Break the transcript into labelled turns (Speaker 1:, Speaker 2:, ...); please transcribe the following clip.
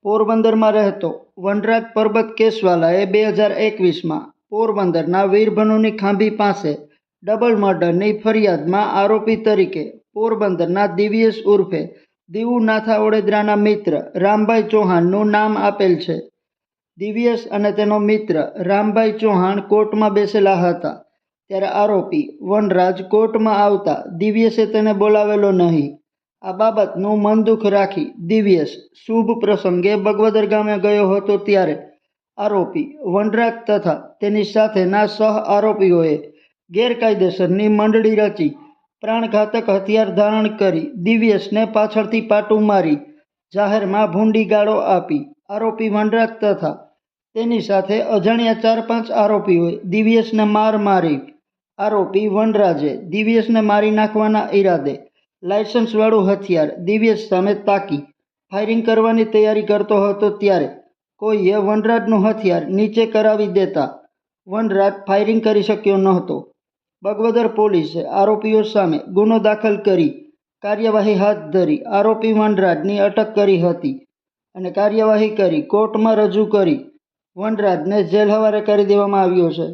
Speaker 1: પોરબંદરમાં રહેતો વનરાજ પરબત કેસવાલાએ 2021માં પોરબંદરના વીરભનુની ખાંભી પાસે ડબલ મર્ડરની ફરિયાદમાં આરોપી તરીકે પોરબંદરના દિવ્યેશ ઉર્ફે દીવુ નાથા ઓડેદરાના મિત્ર રામભાઈ ચૌહાણનું નામ આપેલ છે. દિવ્યેશ અને તેનો મિત્ર રામભાઈ ચૌહાણ કોર્ટમાં બેસેલા હતા ત્યારે આરોપી વનરાજ કોર્ટમાં આવતા દિવ્યેશે તેને બોલાવેલો નહીં. આ બાબતનું મન દુઃખ રાખી દિવ્યેશ શુભ પ્રસંગે બગવદર ગામે ગયો હતો ત્યારે આરોપી વનરાજ તથા તેની સાથેના સહ આરોપીઓએ ગેરકાયદેસરની મંડળી રચી પ્રાણઘાતક હથિયાર ધારણ કરી દિવ્યેશને પાછળથી પાટું મારી જાહેરમાં ભૂંડી ગાળો આપી આરોપી વનરાજ તથા તેની સાથે અજાણ્યા 4-5 આરોપીઓએ દિવ્યેશને માર મારી. આરોપી વનરાજે દિવ્યેશને મારી નાખવાના ઈરાદે લાયસન્સવાળું હથિયાર દિવ્યેશ સામે તાકી ફાયરિંગ કરવાની તૈયારી કરતો હતો ત્યારે કોઈએ વનરાજનું હથિયાર નીચે કરાવી દેતા વનરાજ ફાયરિંગ કરી શક્યો નહોતો. બગવદર પોલીસે આરોપીઓ સામે ગુનો દાખલ કરી કાર્યવાહી હાથ ધરી આરોપી વનરાજની અટક કરી હતી અને કાર્યવાહી કરી કોર્ટમાં રજૂ કરી વનરાજને જેલ હવાલે કરી દેવામાં આવ્યો છે.